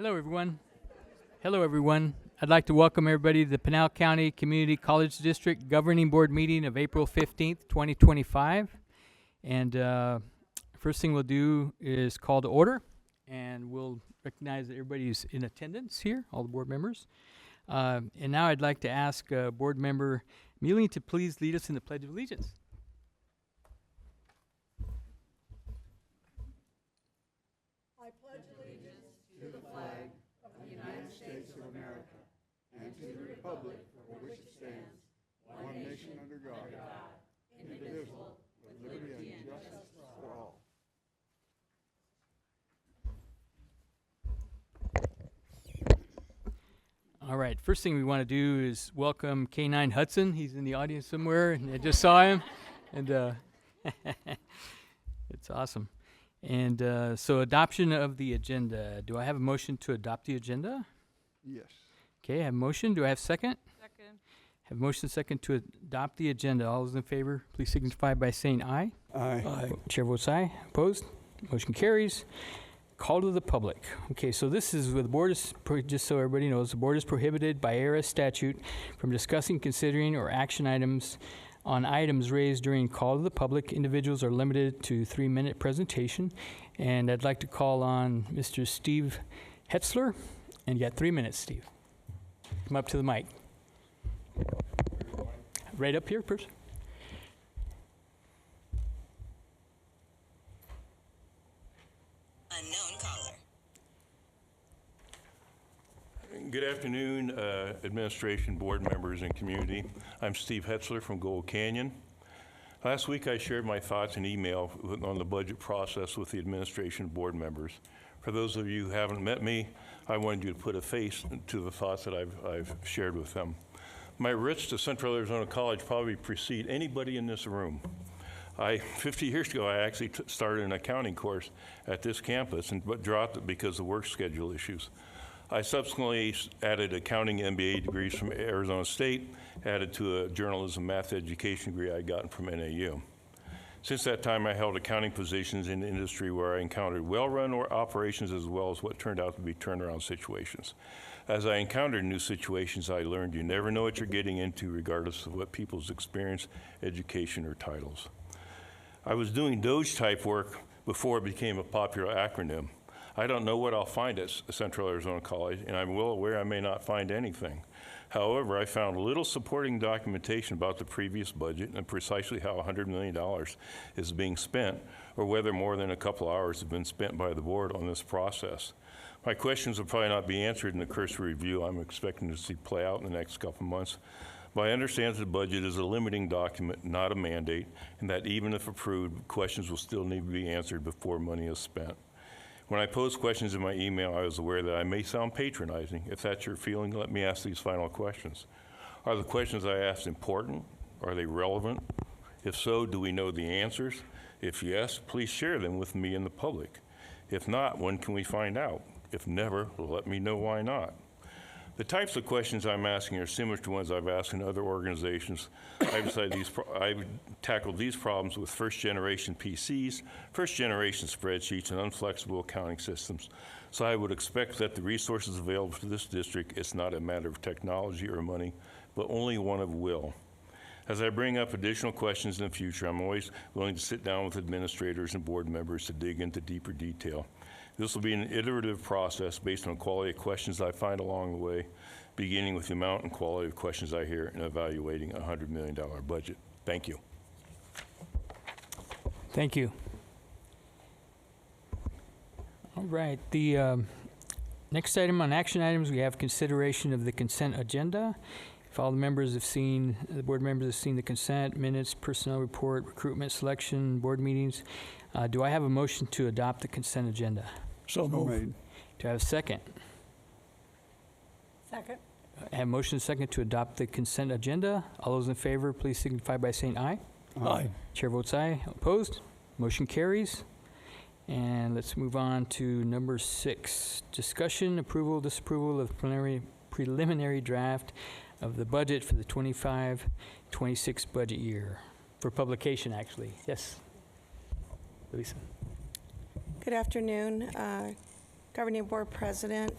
Hello, everyone. Hello, everyone. I'd like to welcome everybody to the Pinal County Community College District Governing Board meeting of April 15th, 2025. And first thing we'll do is call to order, and we'll recognize that everybody's in attendance here, all the board members. And now I'd like to ask Board Member Mealing to please lead us in the Pledge of Allegiance. I pledge allegiance to the flag of the United States of America and to the republic for which it stands, one nation under God, indivisible, with liberty and justice for all. All right, first thing we want to do is welcome K9 Hudson. He's in the audience somewhere, and I just saw him, and it's awesome. And so adoption of the agenda. Do I have a motion to adopt the agenda? Yes. Okay, I have a motion. Do I have a second? Second. Have a motion second to adopt the agenda. All those in favor, please signify by saying aye. Aye. Chair votes aye. Opposed? Motion carries. Call to the public. Okay, so this is where the board is, just so everybody knows, the board is prohibited by ARS statute from discussing, considering, or action items on items raised during call to the public. Individuals are limited to 3-minute presentation. And I'd like to call on Mr. Steve Hetzler. And you got 3 minutes, Steve. Come up to the mic. Right up here, person. Unknown caller. Good afternoon, administration, board members, and community. I'm Steve Hetzler from Gold Canyon. Last week, I shared my thoughts in email on the budget process with the administration board members. For those of you who haven't met me, I wanted you to put a face to the thoughts that I've shared with them. My roots to Central Arizona College probably precede anybody in this room. 50 years ago, I actually started an accounting course at this campus, but dropped it because of work schedule issues. I subsequently added accounting MBA degrees from Arizona State, added to a journalism math education degree I'd gotten from NAU. Since that time, I held accounting positions in the industry where I encountered well-run operations as well as what turned out to be turnaround situations. As I encountered new situations, I learned you never know what you're getting into regardless of what people's experience, education, or titles. I was doing Doge type work before it became a popular acronym. I don't know what I'll find at Central Arizona College, and I'm well aware I may not find anything. However, I found little supporting documentation about the previous budget and precisely how $100 million is being spent, or whether more than a couple hours have been spent by the board on this process. My questions will probably not be answered in the cursory review I'm expecting to see play out in the next couple months. But I understand that the budget is a limiting document, not a mandate, and that even if approved, questions will still need to be answered before money is spent. When I posed questions in my email, I was aware that I may sound patronizing. If that's your feeling, let me ask these final questions. Are the questions I asked important? Are they relevant? If so, do we know the answers? If yes, please share them with me and the public. If not, when can we find out? If never, let me know why not. The types of questions I'm asking are similar to ones I've asked in other organizations. I've tackled these problems with first-generation PCs, first-generation spreadsheets, and unflexible accounting systems. So I would expect that the resources available to this district is not a matter of technology or money, but only one of will. As I bring up additional questions in the future, I'm always willing to sit down with administrators and board members to dig into deeper detail. This will be an iterative process based on quality of questions I find along the way, beginning with the amount and quality of questions I hear and evaluating a $100 million budget. Thank you. Thank you. All right, the next item on action items, we have consideration of the consent agenda. If all the members have seen, the board members have seen the consent, minutes, personnel report, recruitment, selection, board meetings, do I have a motion to adopt the consent agenda? So moved. Do I have a second? Second. I have a motion second to adopt the consent agenda. All those in favor, please signify by saying aye. Aye. Chair votes aye. Opposed? Motion carries. And let's move on to number 6. Discussion, approval, disapproval of preliminary draft of the budget for the 25-26 budget year. For publication, actually. Yes. Lisa. Good afternoon, Governing Board President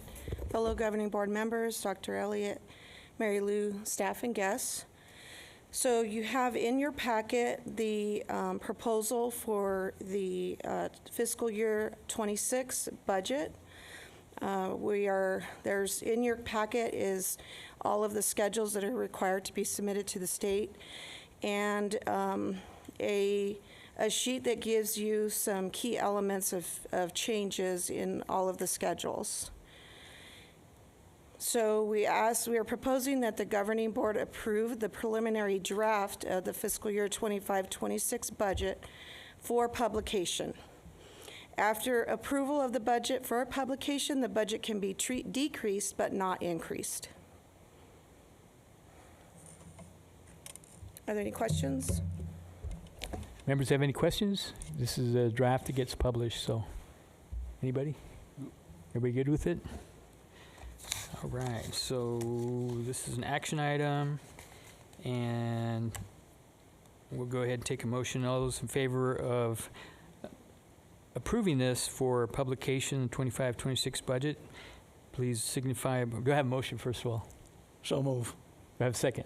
fellow governing board members, Dr. Elliott, Mary Lou, staff, and guests. So you have in your packet the proposal for the fiscal year 26 budget. There's in your packet is all of the schedules that are required to be submitted to the state, and a sheet that gives you some key elements of changes in all of the schedules. So we are proposing that the governing board approve the preliminary draft of the fiscal year 25-26 budget for publication. After approval of the budget for publication, the budget can be decreased but not increased. Are there any questions? Members have any questions? This is a draft that gets published, so anybody? Everybody good with it? All right, so this is an action item, and we'll go ahead and take a motion. All those in favor of approving this for publication 25-26 budget, please signify. Do I have a motion first of all? So move. Do I have a second?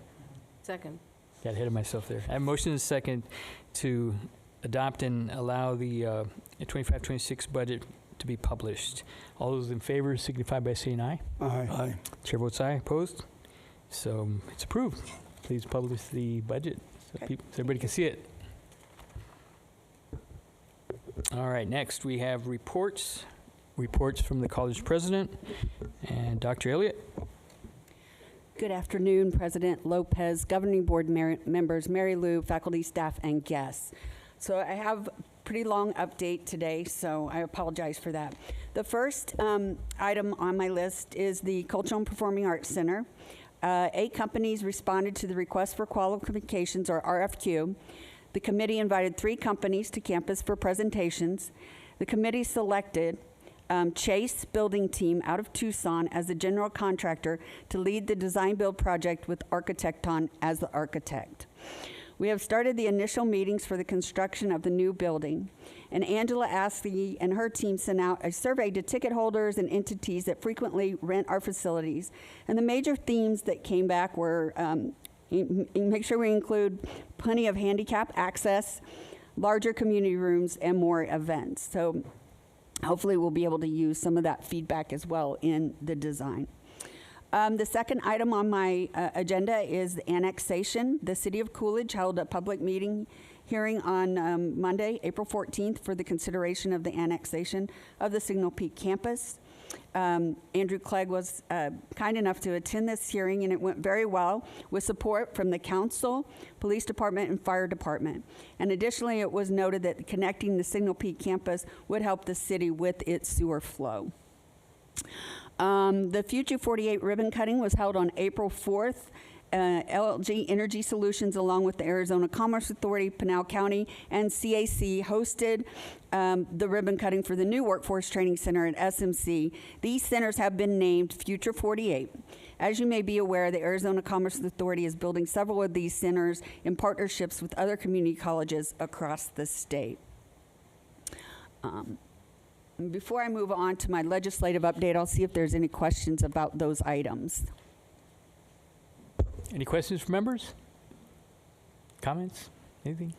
Second. Got ahead of myself there. I have a motion and a second to adopt and allow the 25-26 budget to be published. All those in favor signify by saying aye. Aye. Chair votes aye. Opposed? So it's approved. Please publish the budget so, Okay. so everybody can see it. All right, next we have reports. Reports from the college president and Dr. Elliott. Good afternoon, President Lopez, governing board members, Mary Lou, faculty, staff, and guests. So I have a pretty long update today, so I apologize for that. The first item on my list is the Cultural and Performing Arts Center. 8 companies responded to the request for qualifications, or RFQ. The committee invited 3 companies to campus for presentations. The committee selected Chase Building Team out of Tucson as the general contractor to lead the design build project with Architecton as the architect. We have started the initial meetings for the construction of the new building, and Angela Askey and her team sent out a survey to ticket holders and entities that frequently rent our facilities. And the major themes that came back were make sure we include plenty of handicap access, larger community rooms, and more events. So hopefully we'll be able to use some of that feedback as well in the design. The second item on my agenda is the annexation. The City of Coolidge held a public meeting hearing on Monday, April 14th, for the consideration of the annexation of the Signal Peak campus. Andrew Clegg was kind enough to attend this hearing, and it went very well with support from the council, police department, and fire department. And additionally, it was noted that connecting the Signal Peak campus would help the city with its sewer flow. The Future 48 ribbon cutting was held on April 4th. LG Energy Solutions, along with the Arizona Commerce Authority, Pinal County, and CAC hosted the ribbon cutting for the new Workforce Training Center at SMC. These centers have been named Future 48. As you may be aware, the Arizona Commerce Authority is building several of these centers in partnerships with other community colleges across the state. Before I move on to my legislative update, I'll see if there's any questions about those items. Any questions from members? Comments? Anything?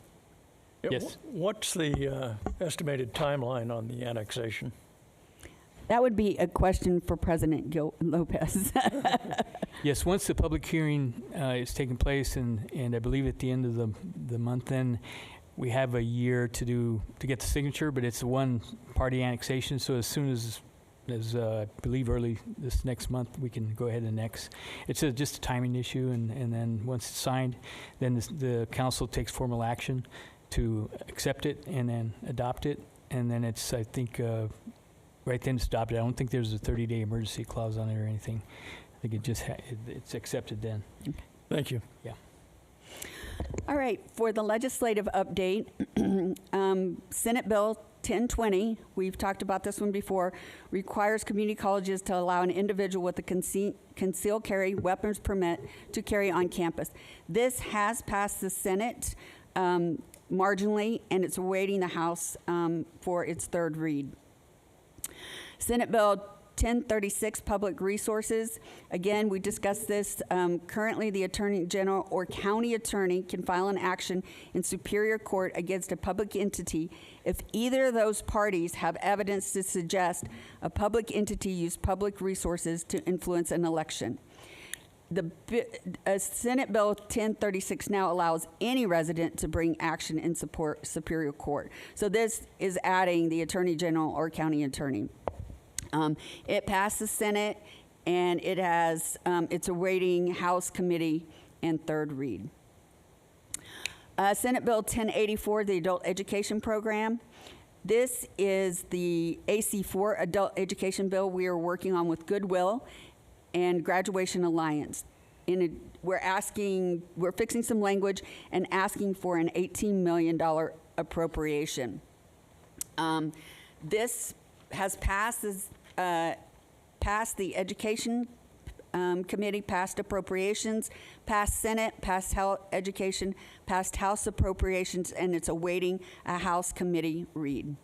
Yeah, Yes. What's the estimated timeline on the annexation? That would be a question for President Lopez. Yes, once the public hearing is taking place, and I believe at the end of the month, then we have a year to get the signature, but it's a one-party annexation, so as soon as I believe early this next month, we can go ahead and annex. It's just a timing issue, and then once it's signed, then the council takes formal action to accept it and then adopt it, and then it's, I think, right then it's adopted. I don't think there's a 30-day emergency clause on it or anything. I think it just it's accepted then. Thank you. Yeah. All right, for the legislative update, Senate Bill 1020, we've talked about this one before, requires community colleges to allow an individual with a concealed carry weapons permit to carry on campus. This has passed the Senate marginally, and it's awaiting the House for its third read. Senate Bill 1036, public resources. Again, we discussed this. Currently, the Attorney General or county attorney can file an action in Superior Court against a public entity if either of those parties have evidence to suggest a public entity used public resources to influence an election. Senate Bill 1036 now allows any resident to bring action in support Superior Court. So this is adding the Attorney General or county attorney. It passed the Senate, and it has it's awaiting House committee and third read. Senate Bill 1084, the Adult Education Program. This is the AC4 Adult Education Bill we are working on with Goodwill and Graduation Alliance. We're fixing some language and asking for an $18 million appropriation. This has passed the Education Committee, passed appropriations, passed Senate, passed Health Education, passed House appropriations, and it's awaiting a House committee read.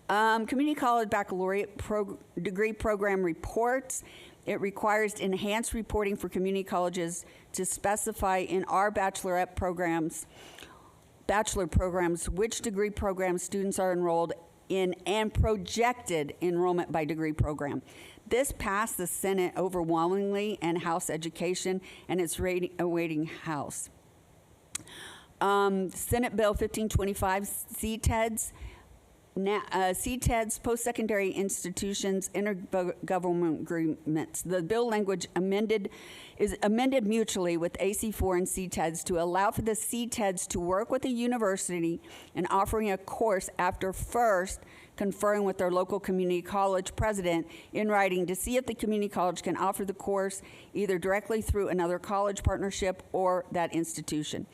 Community College Baccalaureate degree program reports. It requires enhanced reporting for community colleges to specify in our bachelor programs which degree programs students are enrolled in and projected enrollment by degree program. This passed the Senate overwhelmingly and House Education, and it's awaiting House. Senate Bill 1525, CTEDs. CTEDs, post-secondary institutions, intergovernmental agreements. The bill language is amended mutually with AC4 and CTEDs to allow for the CTEDs to work with the university in offering a course after first conferring with their local community college president in writing to see if the community college can offer the course either directly through another college partnership or that institution.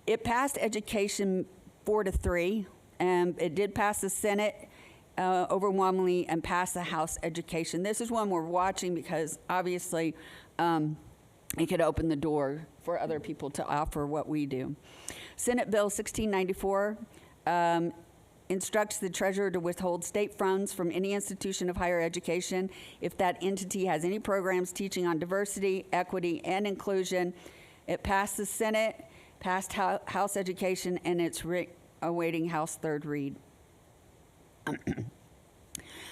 It passed education 4-3. It did pass the Senate overwhelmingly and pass the House Education. This is one we're watching because obviously it could open the door for other people to offer what we do. Senate Bill 1694 instructs the treasurer to withhold state funds from any institution of higher education if that entity has any programs teaching on diversity, equity, and inclusion. It passed the Senate, passed House Education, and it's awaiting House third read.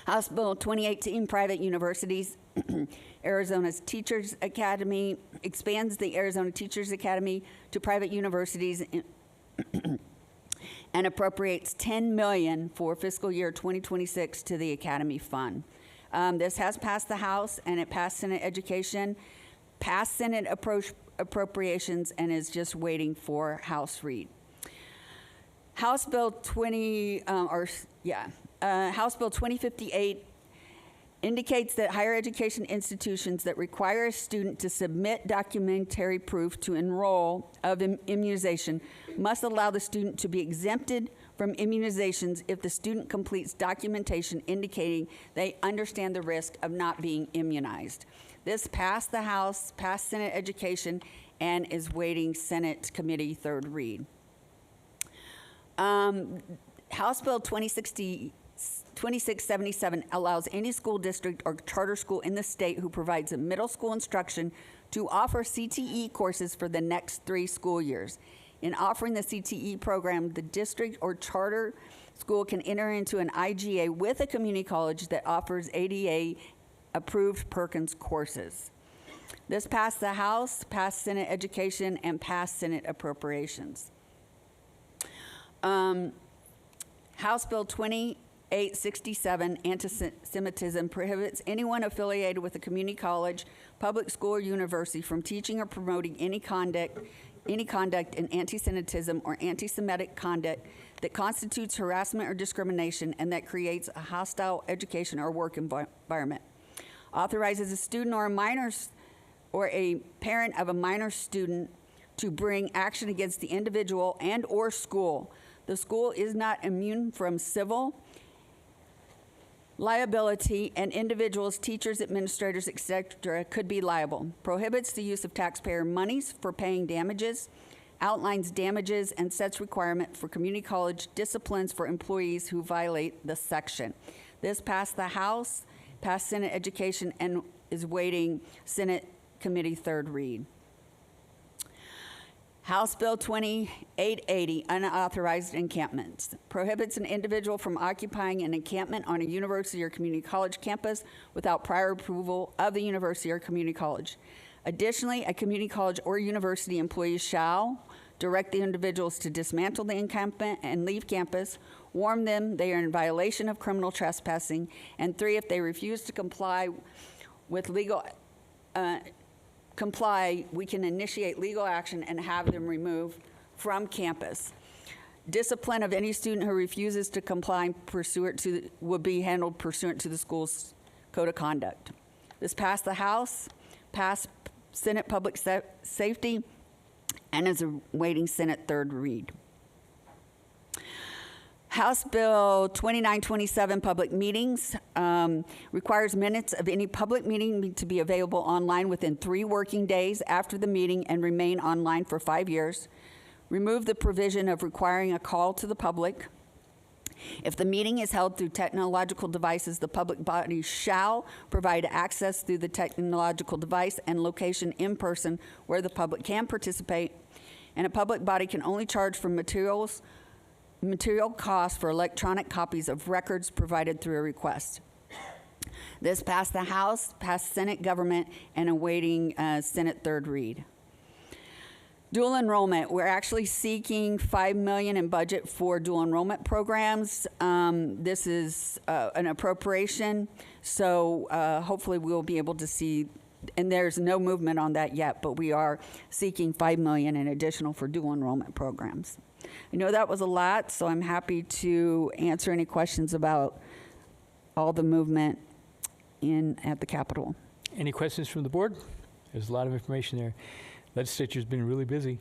House Bill 2018, private universities. Arizona's Teachers Academy expands the Arizona Teachers Academy to private universities and appropriates $10 million for fiscal year 2026 to the Academy Fund. This has passed the House, and it passed Senate Education, passed Senate appropriations, and is just waiting for House read. House Bill 2058 indicates that higher education institutions that require a student to submit documentary proof to enroll of immunization must allow the student to be exempted from immunizations if the student completes documentation indicating they understand the risk of not being immunized. This passed the House, passed Senate Education, and is waiting Senate Committee third read. House Bill 2677 allows any school district or charter school in the state who provides a middle school instruction to offer CTE courses for the next 3 school years. In offering the CTE program, the district or charter school can enter into an IGA with a community college that offers ADA-approved Perkins courses. This passed the House, passed Senate Education, and passed Senate Appropriations. House Bill 2867, anti-Semitism, prohibits anyone affiliated with a community college, public school, or university from teaching or promoting any conduct in anti-Semitism or anti-Semitic conduct that constitutes harassment or discrimination and that creates a hostile education or work environment. Authorizes a student or a parent of a minor student to bring action against the individual and or school. The school is not immune from civil liability, and individuals, teachers, administrators, etc. could be liable. Prohibits the use of taxpayer monies for paying damages, outlines damages, and sets requirement for community college disciplines for employees who violate the section. This passed the House, passed Senate Education, and is waiting Senate Committee third read. House Bill 2880, unauthorized encampments, prohibits an individual from occupying an encampment on a university or community college campus without prior approval of the university or community college. Additionally, a community college or university employee shall direct the individuals to dismantle the encampment and leave campus, warn them they are in violation of criminal trespassing, and 3, if they refuse to comply, we can initiate legal action and have them removed from campus. Discipline of any student who refuses to comply will be handled pursuant to the school's code of conduct. This passed the House, passed Senate Public Safety, and is awaiting Senate third read. House Bill 2927, public meetings, requires minutes of any public meeting to be available online within 3 working days after the meeting and remain online for 5 years. Remove the provision of requiring a call to the public. If the meeting is held through technological devices, the public body shall provide access through the technological device and location in person where the public can participate, and a public body can only charge for material costs for electronic copies of records provided through a request. This passed the House, passed Senate government, and awaiting Senate third read. Dual enrollment, we're actually seeking $5 million in budget for dual enrollment programs. This is an appropriation, so hopefully we'll be able to see, and there's no movement on that yet, but we are seeking $5 million in additional for dual enrollment programs. I know that was a lot, so I'm happy to answer any questions about all the movement at the Capitol. Any questions from the board? There's a lot of information there. Legislature's been really busy.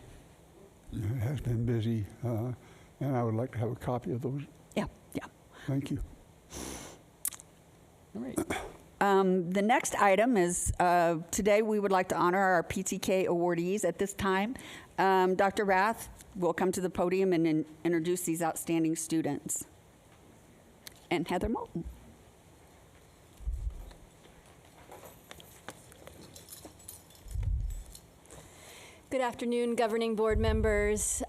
It has been busy, and I would like to have a copy of those. Yeah. Thank you. All right. The next item is, today we would like to honor our PTK awardees at this time. Dr. Rath will come to the podium and introduce these outstanding students. And Heather Moulton. Good afternoon, governing board members,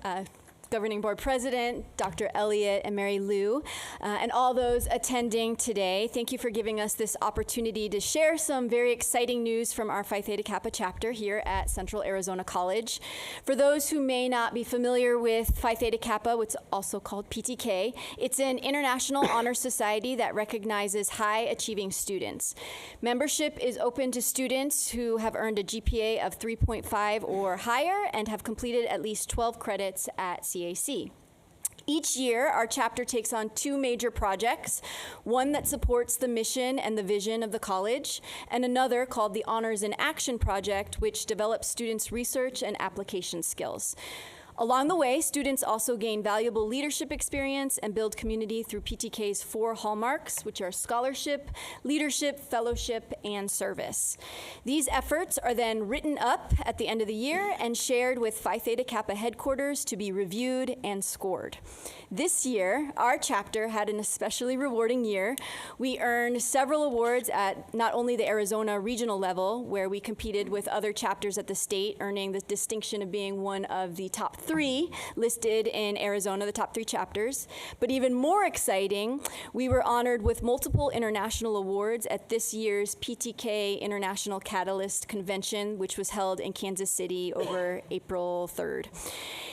Governing Board President, Dr. Elliott and Mary Lou, and all those attending today. Thank you for giving us this opportunity to share some very exciting news from our Phi Theta Kappa chapter here at Central Arizona College. For those who may not be familiar with Phi Theta Kappa, what's also called PTK, it's an international honor society that recognizes high-achieving students. Membership is open to students who have earned a GPA of 3.5 or higher and have completed at least 12 credits at CAC. Each year, our chapter takes on 2 major projects, one that supports the mission and the vision of the college, and another called the Honors in Action Project, which develops students' research and application skills. Along the way, students also gain valuable leadership experience and build community through PTK's 4 hallmarks, which are scholarship, leadership, fellowship, and service. These efforts are then written up at the end of the year and shared with Phi Theta Kappa headquarters to be reviewed and scored. This year, our chapter had an especially rewarding year. We earned several awards at not only the Arizona regional level, where we competed with other chapters at the state, earning the distinction of being one of the top 3 listed in Arizona, the top 3 chapters. But even more exciting, we were honored with multiple international awards at this year's PTK International Catalyst Convention, which was held in Kansas City over April 3rd.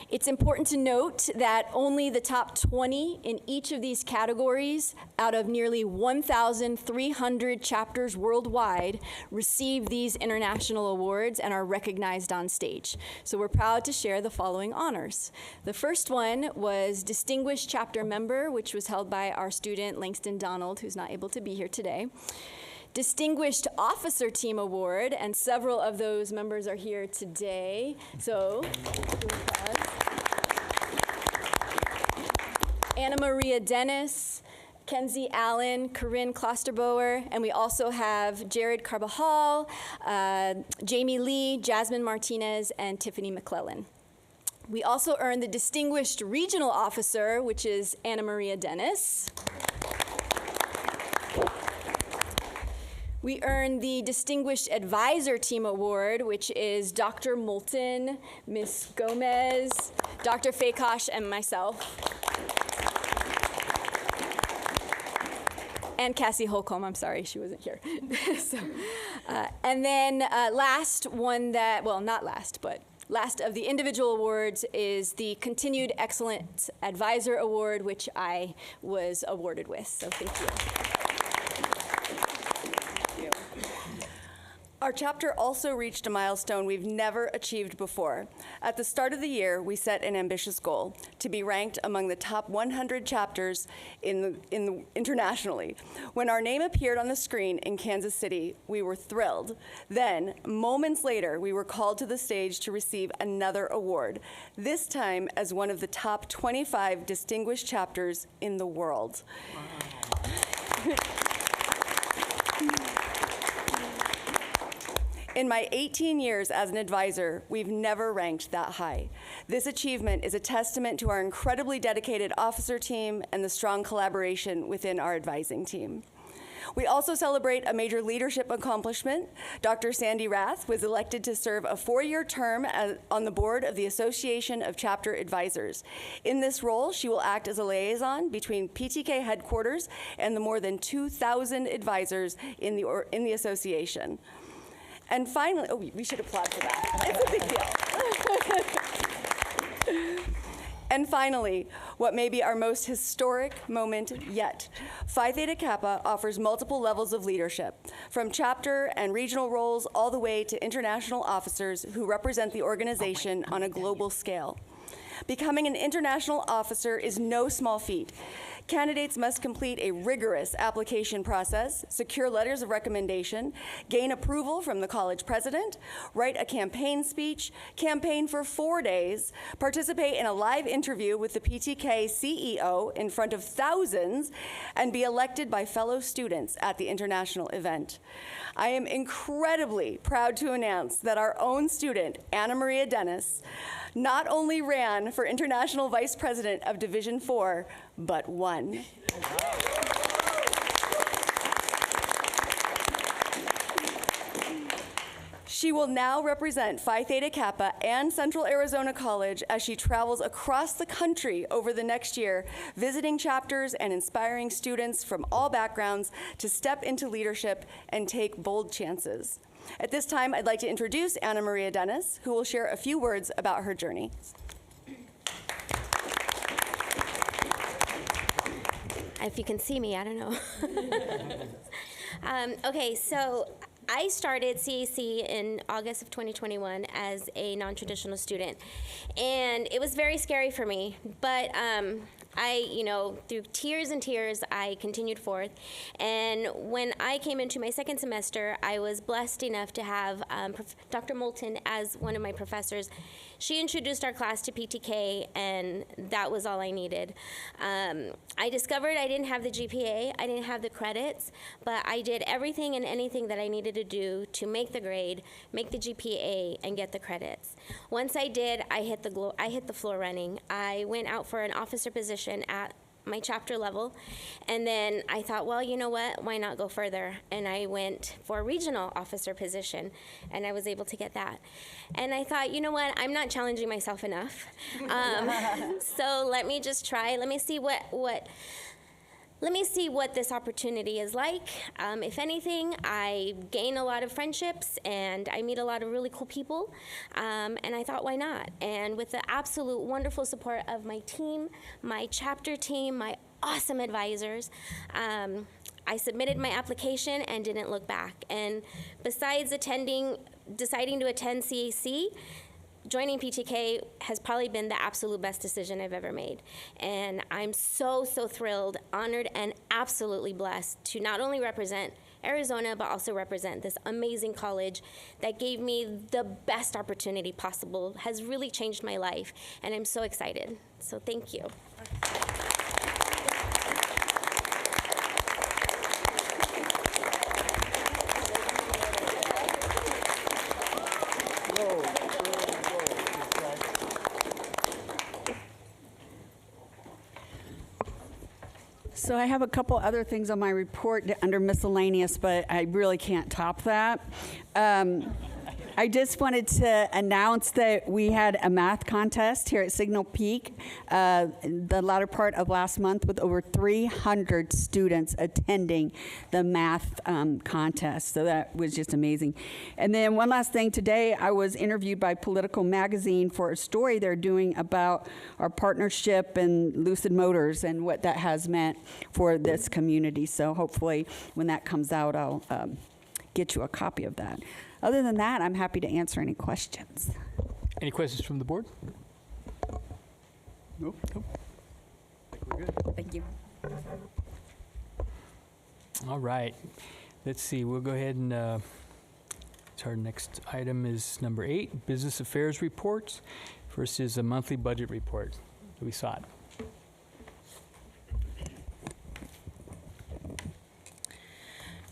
It's important to note that only the top 20 in each of these categories out of nearly 1,300 chapters worldwide receive these international awards and are recognized on stage. So we're proud to share the following honors. The first one was Distinguished Chapter Member, which was held by our student Langston Donald, who's not able to be here today. Distinguished Officer Team Award, and several of those members are here today. So, Anna Maria Dennis, Kenzie Allen, Corinne Klosterbauer, and we also have Jared Carbajal, Jamie Lee, Jasmine Martinez, and Tiffany McClellan. We also earned the Distinguished Regional Officer, which is Anna Maria Dennis. We earned the Distinguished Advisor Team Award, which is Dr. Moulton, Ms. Gomez, Dr. Fakosh, and myself. And Cassie Holcomb, I'm sorry, she wasn't here. And then last of the individual awards is the Continued Excellent Advisor Award, which I was awarded with, so thank you. Our chapter also reached a milestone we've never achieved before. At the start of the year, we set an ambitious goal to be ranked among the top 100 chapters internationally. When our name appeared on the screen in Kansas City, we were thrilled. Then, moments later, we were called to the stage to receive another award, this time as one of the top 25 distinguished chapters in the world. Wow. In my 18 years as an advisor, we've never ranked that high. This achievement is a testament to our incredibly dedicated officer team and the strong collaboration within our advising team. We also celebrate a major leadership accomplishment. Dr. Sandy Rath was elected to serve a 4-year term on the board of the Association of Chapter Advisors. In this role, she will act as a liaison between PTK headquarters and the more than 2,000 advisors in the association. And finally, we should applaud for that. It's a big deal. And finally, what may be our most historic moment yet. Phi Theta Kappa offers multiple levels of leadership, from chapter and regional roles all the way to international officers who represent the organization on a global scale. Becoming an international officer is no small feat. Candidates must complete a rigorous application process, secure letters of recommendation, gain approval from the college president, write a campaign speech, campaign for 4 days, participate in a live interview with the PTK CEO in front of thousands, and be elected by fellow students at the international event. I am incredibly proud to announce that our own student, Anna Maria Dennis, not only ran for International Vice President of Division 4, but won. She will now represent Phi Theta Kappa and Central Arizona College as she travels across the country over the next year, visiting chapters and inspiring students from all backgrounds to step into leadership and take bold chances. At this time, I'd like to introduce Anna Maria Dennis, who will share a few words about her journey. If you can see me, I don't know. Okay, so I started CAC in August of 2021 as a non-traditional student, and it was very scary for me, but through tears and tears, I continued forth. And when I came into my second semester, I was blessed enough to have Dr. Moulton as one of my professors. She introduced our class to PTK, and that was all I needed. I discovered I didn't have the GPA, I didn't have the credits, but I did everything and anything that I needed to do to make the grade, make the GPA, and get the credits. Once I did, I hit the floor running. I went out for an officer position at my chapter level, and then I thought, well, you know what, why not go further? And I went for a regional officer position, and I was able to get that. And I thought, you know what, I'm not challenging myself enough. So let me just try. Let me see what this opportunity is like. If anything, I gain a lot of friendships and I meet a lot of really cool people. And I thought, why not? And with the absolute wonderful support of my team, my chapter team, my awesome advisors, I submitted my application and didn't look back. And besides deciding to attend CAC, joining PTK has probably been the absolute best decision I've ever made. And I'm so, so thrilled, honored, and absolutely blessed to not only represent Arizona, but also represent this amazing college that gave me the best opportunity possible, has really changed my life, and I'm so excited. So thank you. So I have a couple other things on my report under miscellaneous, but I really can't top that. I just wanted to announce that we had a math contest here at Signal Peak the latter part of last month with over 300 students attending the math contest. So that was just amazing. And then one last thing, today I was interviewed by Political Magazine for a story they're doing about our partnership and Lucid Motors and what that has meant for this community. So hopefully when that comes out, I'll get you a copy of that. Other than that, I'm happy to answer any questions. Any questions from the board? Nope. Nope. I think we're good. Thank you. All right. Let's see. We'll go ahead and so our next item is number 8, business affairs reports. First is a monthly budget report. We saw it.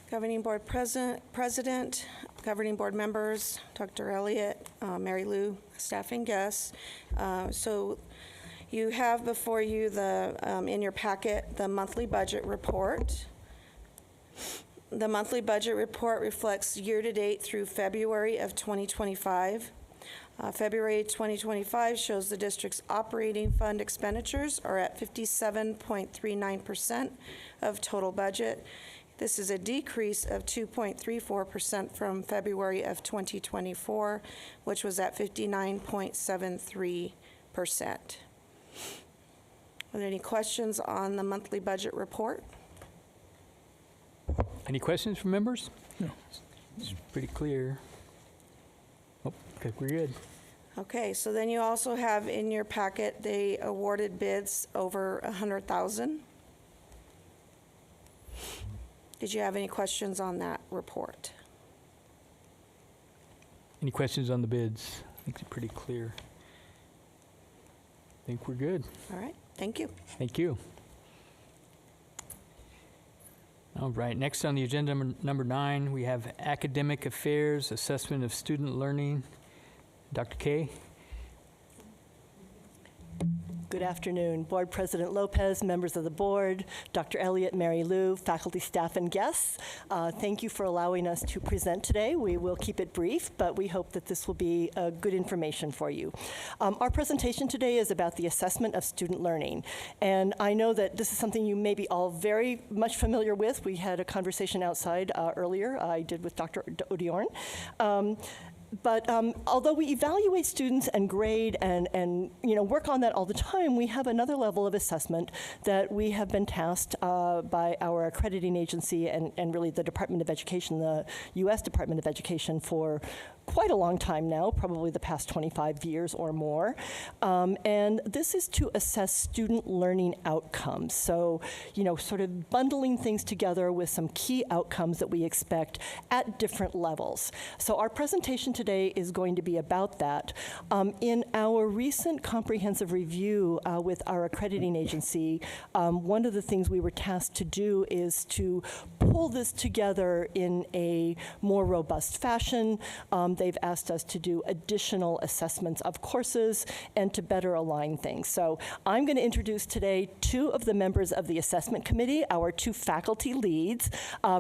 Governing Board President, Governing Board members, Dr. Elliott, Mary Lou, staff and guests. So you have before you in your packet the monthly budget report. The monthly budget report reflects year-to-date through February of 2025. February 2025 shows the district's operating fund expenditures are at 57.39% of total budget. This is a decrease of 2.34% from February of 2024, which was at 59.73%. Are there any questions on the monthly budget report? Any questions from members? No. It's pretty clear. Oh, okay, we're good. Okay, so then you also have in your packet the awarded bids over $100,000. Did you have any questions on that report? Any questions on the bids? I think it's pretty clear. I think we're good. All right, thank you. Thank you. All right, next on the agenda, number 9, we have academic affairs, assessment of student learning. Dr. Kay? Good afternoon, Board President Lopez, members of the board, Dr. Elliott, Mary Lou, faculty, staff, and guests. Thank you for allowing us to present today. We will keep it brief, but we hope that this will be good information for you. Our presentation today is about the assessment of student learning. And I know that this is something you may be all very much familiar with. We had a conversation outside earlier, I did with Dr. Odiorn. But although we evaluate students and grade and work on that all the time, we have another level of assessment that we have been tasked by our accrediting agency and really the Department of Education, the U.S. Department of Education, for quite a long time now, probably the past 25 years or more. And this is to assess student learning outcomes. So, sort of bundling things together with some key outcomes that we expect at different levels. So our presentation today is going to be about that. In our recent comprehensive review with our accrediting agency, one of the things we were tasked to do is to pull this together in a more robust fashion. They've asked us to do additional assessments of courses and to better align things. So I'm going to introduce today 2 of the members of the assessment committee, our 2 faculty leads,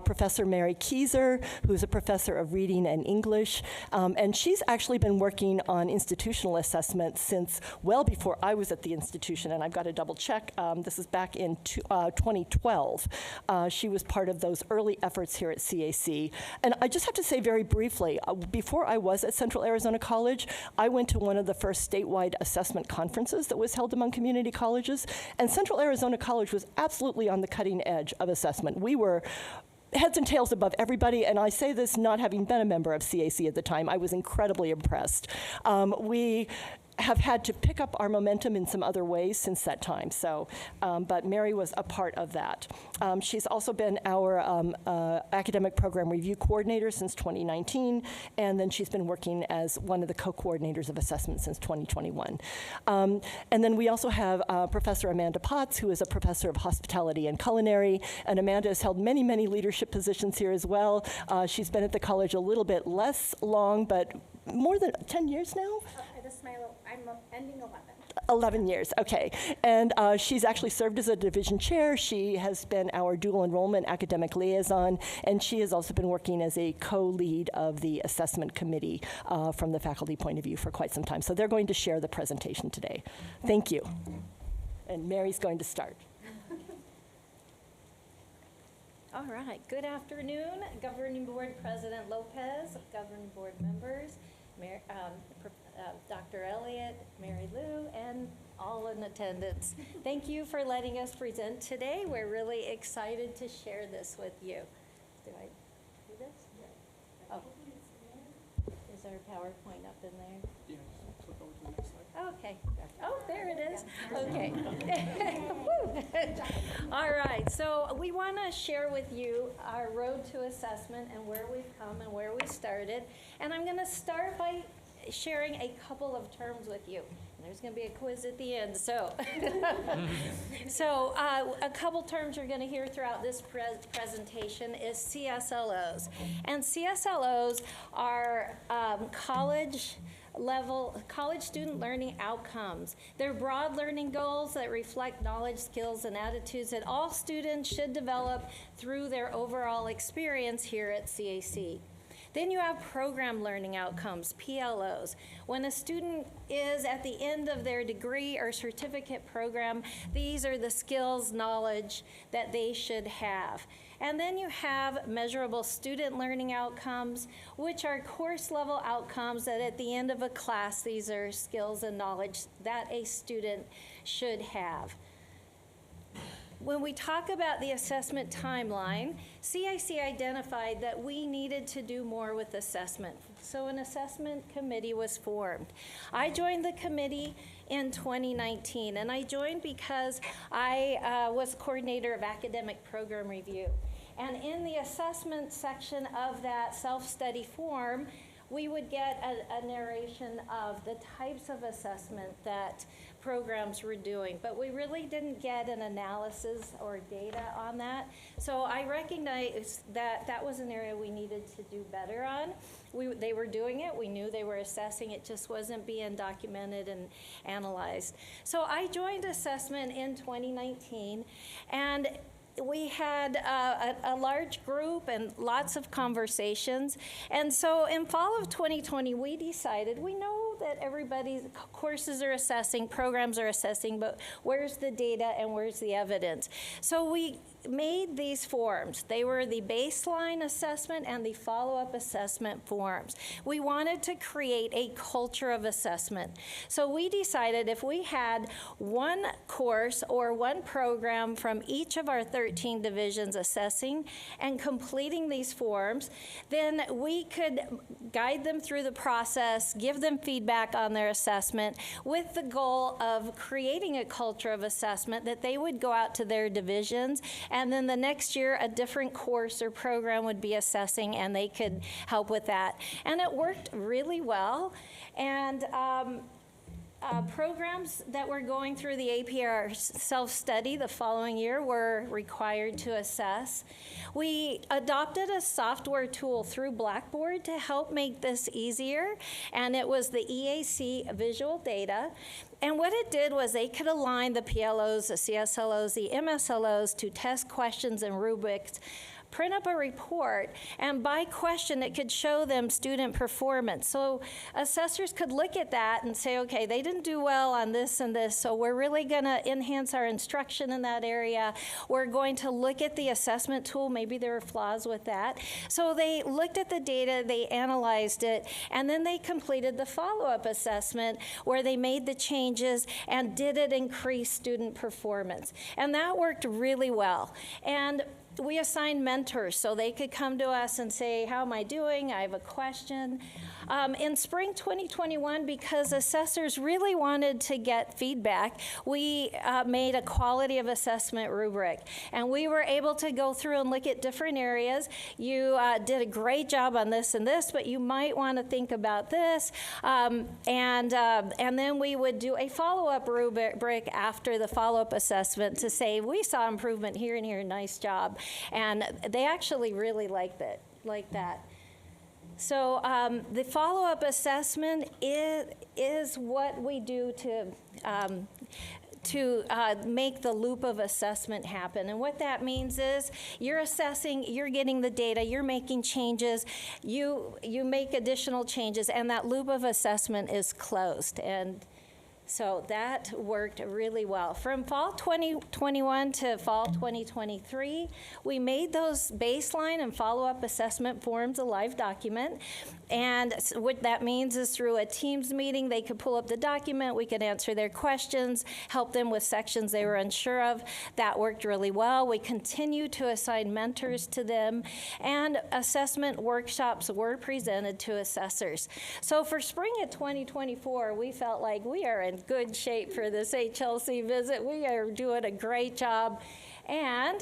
Professor Mary Keyser, who's a professor of reading and English, and she's actually been working on institutional assessment since well before I was at the institution, and I've got to double check. This is back in 2012. She was part of those early efforts here at CAC. And I just have to say very briefly, before I was at Central Arizona College, I went to one of the first statewide assessment conferences that was held among community colleges, and Central Arizona College was absolutely on the cutting edge of assessment. We were heads and tails above everybody, and I say this not having been a member of CAC at the time. I was incredibly impressed. We have had to pick up our momentum in some other ways since that time. So, but Mary was a part of that. She's also been our academic program review coordinator since 2019, and then she's been working as one of the co-coordinators of assessment since 2021. And then we also have Professor Amanda Potts, who is a professor of hospitality and culinary, and Amanda has held many, many leadership positions here as well. She's been at the college a little bit less long, but more than 10 years now? I'm ending 11. 11 years, okay. And she's actually served as a division chair. She has been our dual enrollment academic liaison, and she has also been working as a co-lead of the assessment committee from the faculty point of view for quite some time. So they're going to share the presentation today. Thank you. And Mary's going to start. All right, good afternoon, Governing Board President Lopez, Governing Board members, Dr. Elliott, Mary Lou, and all in attendance. Thank you for letting us present today. We're really excited to share this with you. Do I do this? Oh. Is there a PowerPoint up in there? Yeah, flip over to the next slide. Okay. Oh, there it is. Okay. All right. So we want to share with you our road to assessment and where we've come and where we started. And I'm going to start by sharing a couple of terms with you. And there's going to be a quiz at the end. So, a couple terms you're going to hear throughout this presentation is CSLOs. And CSLOs are college student learning outcomes. They're broad learning goals that reflect knowledge, skills, and attitudes that all students should develop through their overall experience here at CAC. Then you have program learning outcomes, PLOs. When a student is at the end of their degree or certificate program, these are the skills, knowledge that they should have. And then you have measurable student learning outcomes, which are course level outcomes that at the end of a class, these are skills and knowledge that a student should have. When we talk about the assessment timeline, CIC identified that we needed to do more with assessment. So an assessment committee was formed. I joined the committee in 2019, and I joined because I was coordinator of academic program review. And in the assessment section of that self-study form, we would get a narration of the types of assessment that programs were doing, but we really didn't get an analysis or data on that. So I recognized that that was an area we needed to do better on. They were doing it, we knew they were assessing, it just wasn't being documented and analyzed. So I joined assessment in 2019, and we had a large group and lots of conversations. And so in fall of 2020, we decided, we know that everybody's courses are assessing, programs are assessing, but where's the data and where's the evidence? So we made these forms. They were the baseline assessment and the follow-up assessment forms. We wanted to create a culture of assessment. So we decided if we had one course or one program from each of our 13 divisions assessing and completing these forms, then we could guide them through the process, give them feedback on their assessment with the goal of creating a culture of assessment that they would go out to their divisions, and then the next year a different course or program would be assessing and they could help with that. And it worked really well. And programs that were going through the APR self-study the following year were required to assess. We adopted a software tool through Blackboard to help make this easier, and it was the EAC visual data. And what it did was they could align the PLOs, the CSLOs, the MSLOs to test questions and rubrics, print up a report, and by question, it could show them student performance. So assessors could look at that and say, okay, they didn't do well on this and this, so we're really gonna enhance our instruction in that area. We're going to look at the assessment tool, maybe there were flaws with that. So they looked at the data, they analyzed it, and then they completed the follow-up assessment where they made the changes and did it increase student performance. And that worked really well. And we assigned mentors so they could come to us and say, how am I doing? I have a question. In spring 2021, because assessors really wanted to get feedback, we made a quality of assessment rubric. And we were able to go through and look at different areas. You did a great job on this and this, but you might want to think about this. And then we would do a follow-up rubric after the follow-up assessment to say, we saw improvement here and here, nice job. And they actually really liked that. So the follow-up assessment is what we do to make the loop of assessment happen. And what that means is you're assessing, you're getting the data, you're making changes, you make additional changes, and that loop of assessment is closed. And so that worked really well. From fall 2021 to fall 2023, we made those baseline and follow-up assessment forms a live document. And what that means is through a Teams meeting, they could pull up the document, we could answer their questions, help them with sections they were unsure of. That worked really well. We continue to assign mentors to them, and assessment workshops were presented to assessors. So for spring of 2024, we felt like we are in good shape for this HLC visit. We are doing a great job. And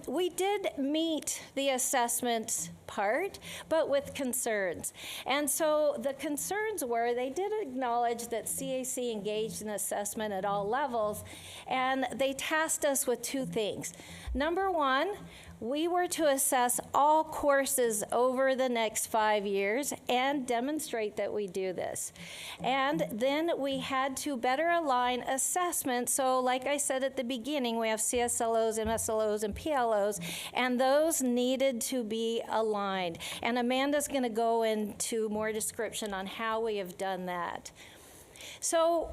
we did meet the assessment part, but with concerns. And so the concerns were, they did acknowledge that CAC engaged in assessment at all levels, and they tasked us with two things. Number one, we were to assess all courses over the next 5 years and demonstrate that we do this. And then we had to better align assessment. So like I said at the beginning, we have CSLOs, MSLOs, and PLOs, and those needed to be aligned. And Amanda's going to go into more description on how we have done that. So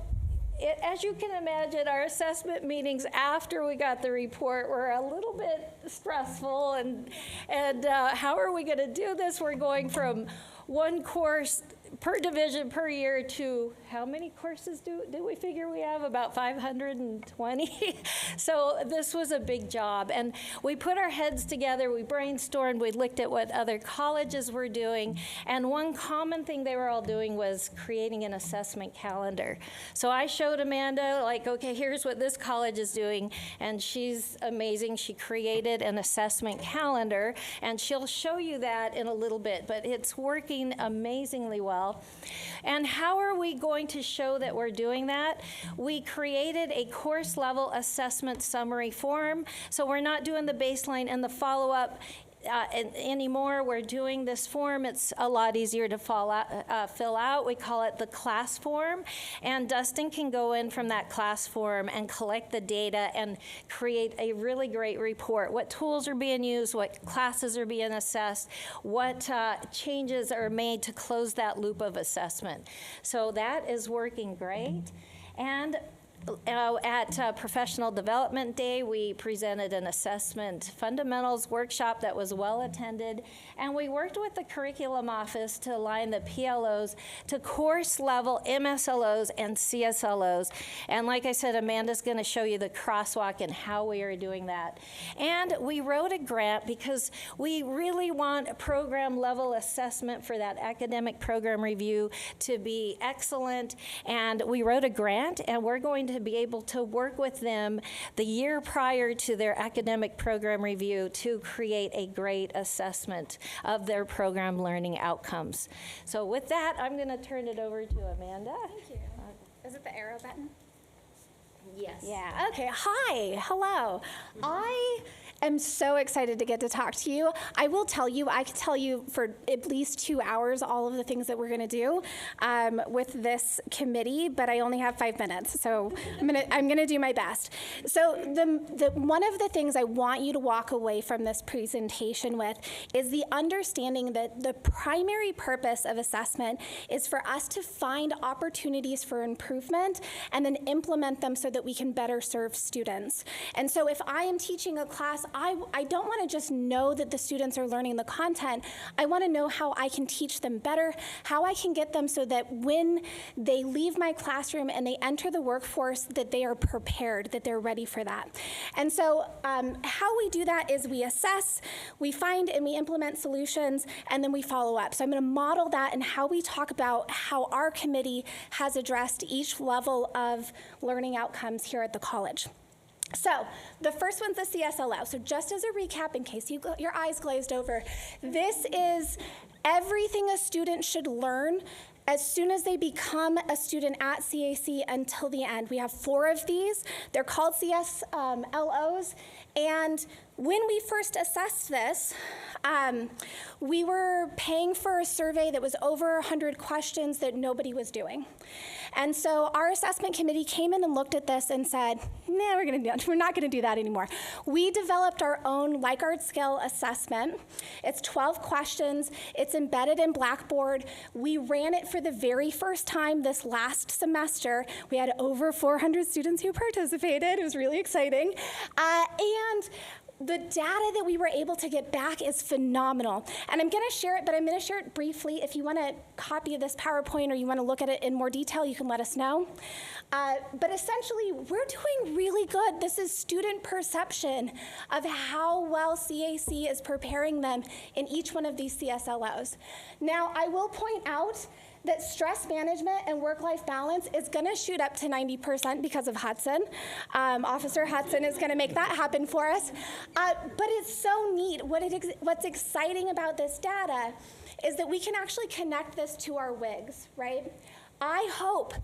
as you can imagine, our assessment meetings after we got the report were a little bit stressful, and how are we going to do this? We're going from one course per division per year to how many courses do we figure we have? About 520. So this was a big job, and we put our heads together, we brainstormed, we looked at what other colleges were doing, and one common thing they were all doing was creating an assessment calendar. So I showed Amanda, like, okay, here's what this college is doing, and she's amazing. She created an assessment calendar, and she'll show you that in a little bit, but it's working amazingly well. And how are we going to show that we're doing that? We created a course level assessment summary form. So we're not doing the baseline and the follow-up anymore. We're doing this form. It's a lot easier to fill out. We call it the class form. And Dustin can go in from that class form and collect the data and create a really great report. What tools are being used, what classes are being assessed, what changes are made to close that loop of assessment. So that is working great. And at Professional Development Day, we presented an assessment fundamentals workshop that was well attended, and we worked with the curriculum office to align the PLOs to course level MSLOs and CSLOs. And like I said, Amanda's going to show you the crosswalk and how we are doing that. And we wrote a grant because we really want program level assessment for that academic program review to be excellent. And we wrote a grant, and we're going to be able to work with them the year prior to their academic program review to create a great assessment of their program learning outcomes. So with that, I'm going to turn it over to Amanda. Thank you. Is it the arrow button? Yes. Yeah, okay. Hi, hello. I am so excited to get to talk to you. I will tell you, I could tell you for at least 2 hours all of the things that we're going to do with this committee, but I only have 5 minutes, so I'm gonna do my best. So one of the things I want you to walk away from this presentation with is the understanding that the primary purpose of assessment is for us to find opportunities for improvement and then implement them so that we can better serve students. And so if I am teaching a class, I don't want to just know that the students are learning the content. I want to know how I can teach them better, how I can get them so that when they leave my classroom and they enter the workforce, that they are prepared, that they're ready for that. And so how we do that is we assess, we find and we implement solutions, and then we follow up. So I'm going to model that in how we talk about how our committee has addressed each level of learning outcomes here at the college. So the first one's the CSLO. So just as a recap, in case your eyes glazed over, this is everything a student should learn as soon as they become a student at CAC until the end. We have 4 of these. They're called CSLOs, and When we first assessed this, we were paying for a survey that was over 100 questions that nobody was doing. And so our assessment committee came in and looked at this and said, nah, we're not gonna do that anymore. We developed our own Likert scale assessment. It's 12 questions, it's embedded in Blackboard. We ran it for the very first time this last semester. We had over 400 students who participated. It was really exciting. And the data that we were able to get back is phenomenal. And I'm gonna share it, but I'm gonna share it briefly. If you want a copy of this PowerPoint or you wanna look at it in more detail, you can let us know. But essentially, we're doing really good. This is student perception of how well CAC is preparing them in each one of these CSLOs. Now, I will point out that stress management and work-life balance is gonna shoot up to 90% because of Hudson. Officer Hudson is gonna make that happen for us. But it's so neat. What's exciting about this data is that we can actually connect this to our WIGs, right? I hope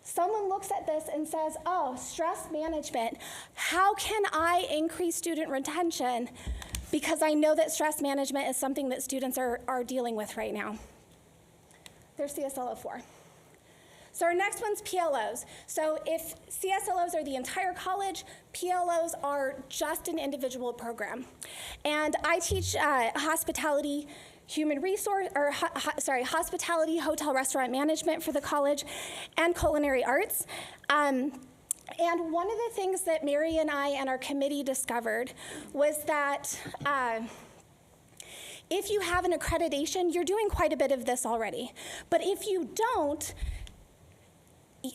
someone looks at this and says, oh, stress management, how can I increase student retention? Because I know that stress management is something that students are dealing with right now. There's CSLO 4. So our next one's PLOs. So if CSLOs are the entire college, PLOs are just an individual program. And I teach hospitality, hospitality, hotel, restaurant management for the college, and culinary arts. And one of the things that Mary and I and our committee discovered was that if you have an accreditation, you're doing quite a bit of this already. But if you don't,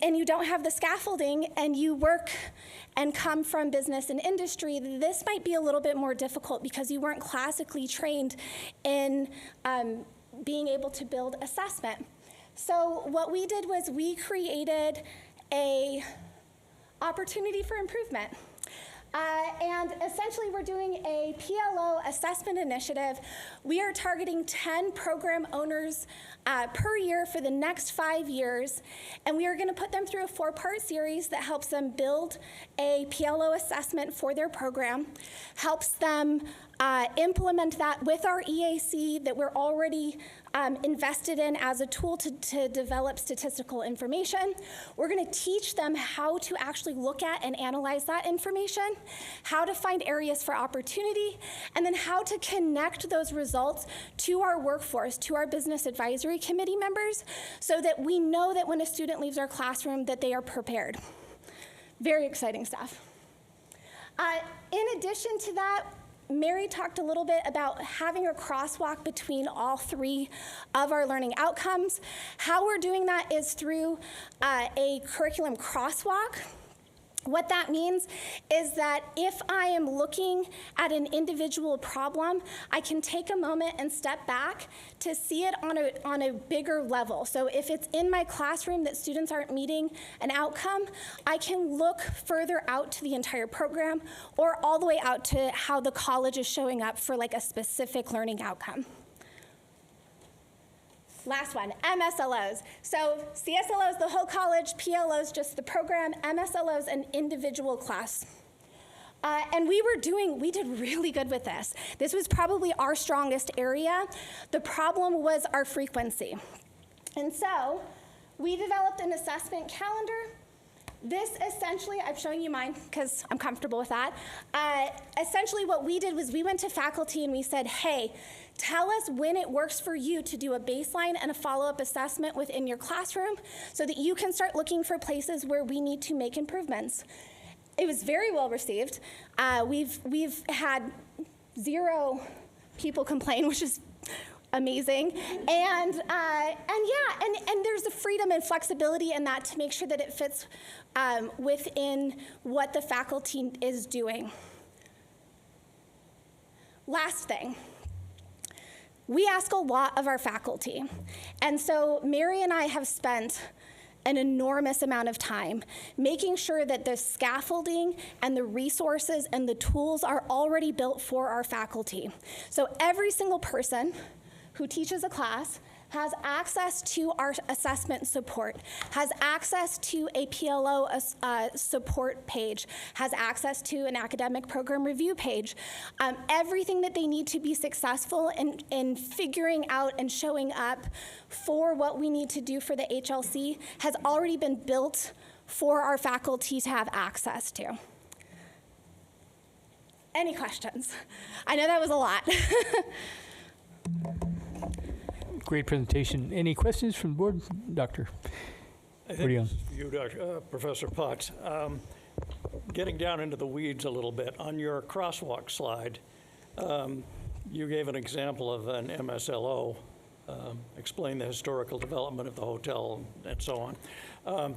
and you don't have the scaffolding, and you work and come from business and industry, this might be a little bit more difficult because you weren't classically trained in being able to build assessment. So what we did was we created a opportunity for improvement. And essentially, we're doing a PLO assessment initiative. We are targeting 10 program owners per year for the next 5 years, and we are going to put them through a 4-part series that helps them build a PLO assessment for their program, helps them implement that with our EAC that we're already invested in as a tool to develop statistical information. We're going to teach them how to actually look at and analyze that information, how to find areas for opportunity, and then how to connect those results to our workforce, to our business advisory committee members, so that we know that when a student leaves our classroom that they are prepared. Very exciting stuff. In addition to that, Mary talked a little bit about having a crosswalk between all 3 of our learning outcomes. How we're doing that is through a curriculum crosswalk. What that means is that if I am looking at an individual problem, I can take a moment and step back to see it on a bigger level. So if it's in my classroom that students aren't meeting an outcome, I can look further out to the entire program or all the way out to how the college is showing up for like a specific learning outcome. Last one, MSLOs. So CSLOs, the whole college, PLOs, just the program, MSLOs, an individual class. And we did really good with this. This was probably our strongest area. The problem was our frequency. And so we developed an assessment calendar. This essentially, I'm showing you mine because I'm comfortable with that. Essentially what we did was we went to faculty and we said, hey, tell us when it works for you to do a baseline and a follow-up assessment within your classroom so that you can start looking for places where we need to make improvements. It was very well received. We've had 0 people complain, which is amazing. And there's the freedom and flexibility in that to make sure that it fits within what the faculty is doing. Last thing. We ask a lot of our faculty. And so Mary and I have spent an enormous amount of time making sure that the scaffolding and the resources and the tools are already built for our faculty. So every single person who teaches a class has access to our assessment support, has access to a PLO support page, has access to an academic program review page. Everything that they need to be successful in figuring out and showing up for what we need to do for the HLC has already been built for our faculty to have access to. Any questions? I know that was a lot. Great presentation. Any questions from the board? Doctor? I think you, Professor Potts. Getting down into the weeds a little bit, on your crosswalk slide, you gave an example of an MSLO, explain the historical development of the hotel and so on.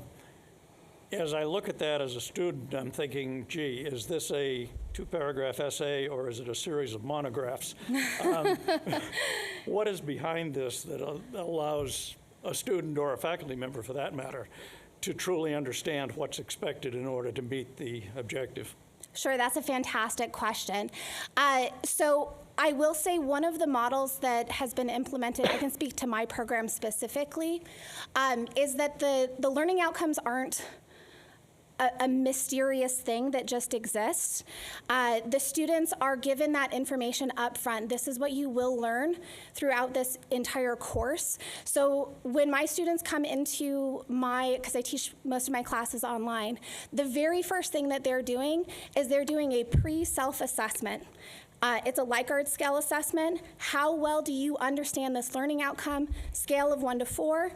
As I look at that as a student, I'm thinking, gee, is this a 2-paragraph essay or is it a series of monographs? What is behind this that allows a student or a faculty member, for that matter, to truly understand what's expected in order to meet the objective? Sure, that's a fantastic question. So I will say one of the models that has been implemented, I can speak to my program specifically, is that the learning outcomes aren't a mysterious thing that just exists. The students are given that information up front. This is what you will learn throughout this entire course. So when my students come into because I teach most of my classes online, the very first thing that they're doing is they're doing a pre-self-assessment. It's a Likert scale assessment. How well do you understand this learning outcome? Scale of 1 to 4.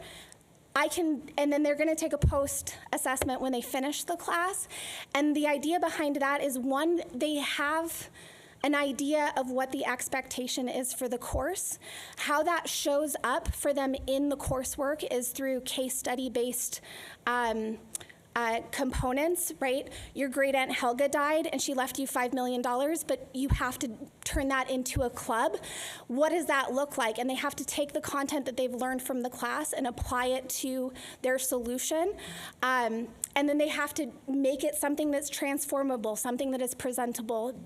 And then they're going to take a post-assessment when they finish the class. And the idea behind that is, one, they have an idea of what the expectation is for the course. How that shows up for them in the coursework is through case study-based components, right? Your great aunt Helga died and she left you $5 million, but you have to turn that into a club. What does that look like? And they have to take the content that they've learned from the class and apply it to their solution. And then they have to make it something that's transformable, something that is presentable.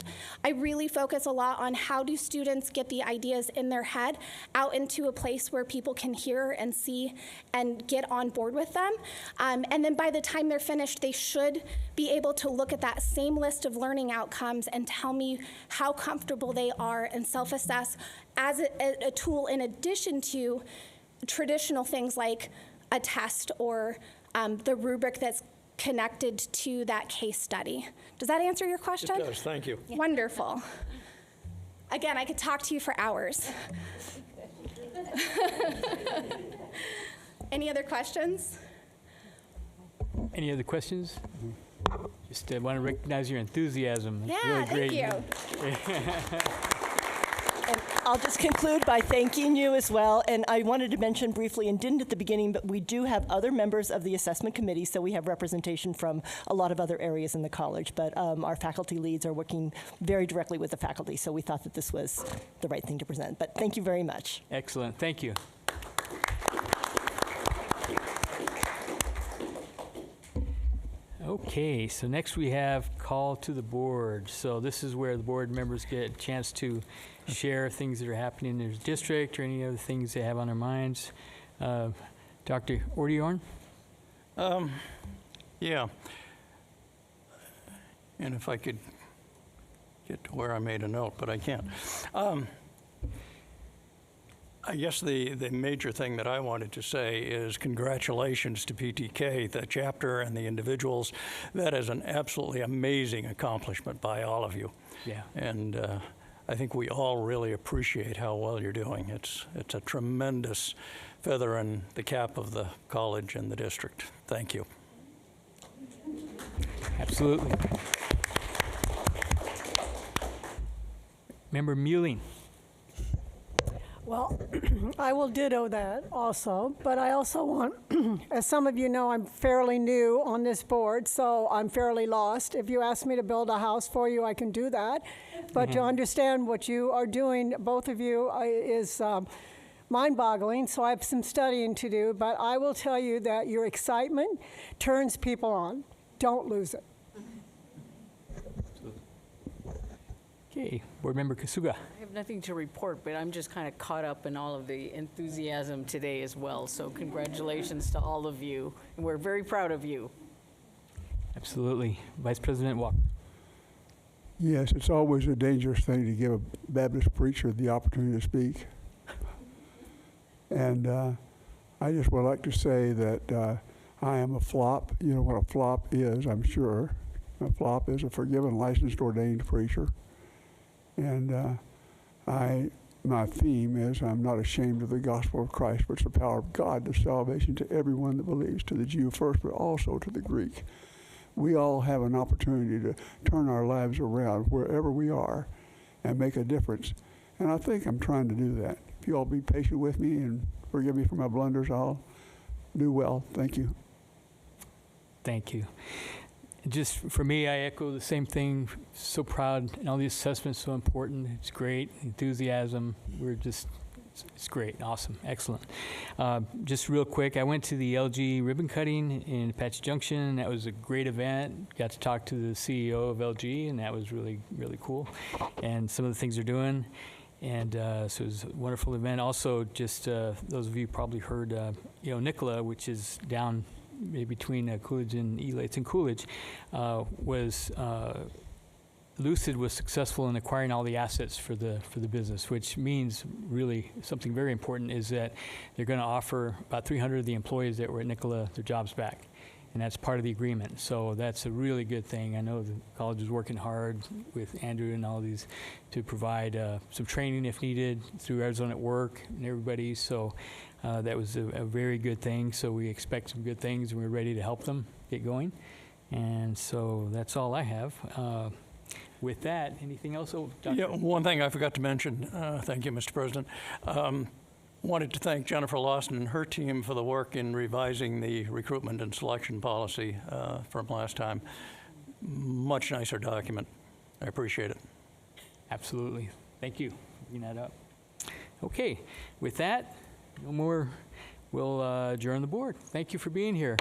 I really focus a lot on how do students get the ideas in their head out into a place where people can hear and see and get on board with them. And then by the time they're finished, they should be able to look at that same list of learning outcomes and tell me how comfortable they are and self-assess as a tool in addition to traditional things like a test or the rubric that's connected to that case study. Does that answer your question? It does, thank you. Wonderful. Again, I could talk to you for hours. Any other questions? Any other questions? Just want to recognize your enthusiasm. It's Yeah, really great. thank you. And I'll just conclude by thanking you as well. And I wanted to mention briefly, and didn't at the beginning, but we do have other members of the assessment committee, so we have representation from a lot of other areas in the college. But our faculty leads are working very directly with the faculty, so we thought that this was the right thing to present. But thank you very much. Excellent. Thank you. Okay, so next we have call to the board. So this is where the board members get a chance to share things that are happening in their district or any other things they have on their minds. Dr. Ordeorn? Yeah. And if I could get to where I made a note, but I can't. I guess the major thing that I wanted to say is congratulations to PTK, the chapter and the individuals. That is an absolutely amazing accomplishment by all of you. Yeah. And I think we all really appreciate how well you're doing. It's a tremendous feather in the cap of the college and the district. Thank you. Absolutely. Member Mueling. Well, I will ditto that also, but I also want, as some of you know, I'm fairly new on this board, so I'm fairly lost. If you ask me to build a house for you, I can do that. But to understand what you are doing, both of you, is mind-boggling, so I have some studying to do. But I will tell you that your excitement turns people on. Don't lose it. Okay, Board Member Kasuga. I have nothing to report, but I'm just kind of caught up in all of the enthusiasm today as well. So congratulations to all of you. And we're very proud of you. Absolutely. Vice President Walker. Yes, it's always a dangerous thing to give a Baptist preacher the opportunity to speak. And I just would like to say that I am a flop. You know what a flop is, I'm sure. A flop is a forgiven, licensed, ordained preacher. And my theme is, I'm not ashamed of the gospel of Christ, but it's the power of God to salvation to everyone that believes, to the Jew first, but also to the Greek. We all have an opportunity to turn our lives around wherever we are and make a difference. And I think I'm trying to do that. If you all be patient with me and forgive me for my blunders, I'll do well. Thank you. Thank you. Just for me, I echo the same thing. So proud, and all the assessments so important. It's great, enthusiasm. It's great, awesome, excellent. Just real quick, I went to the LG ribbon cutting in Apache Junction. That was a great event. Got to talk to the CEO of LG, and that was really, really cool. And some of the things they're doing. And so it was a wonderful event. Also, just those of you probably heard, Nicola, which is down between Coolidge and Elates and Coolidge, Lucid was successful in acquiring all the assets for the business, which means really something very important is that they're going to offer about 300 of the employees that were at Nicola their jobs back, and that's part of the agreement. So that's a really good thing. I know the college is working hard with Andrew and all these to provide some training if needed through Arizona at Work and everybody. So that was a very good thing. So we expect some good things, and we're ready to help them get going. And so that's all I have. With that, anything else? Oh, Dr. Yeah, one thing I forgot to mention, thank you, Mr. President. Wanted to thank Jennifer Lawson and her team for the work in revising the recruitment and selection policy from last time. Much nicer document. I appreciate it. Absolutely. Thank you for bringing that up. Okay, with that, no more. We'll adjourn the board. Thank you for being here.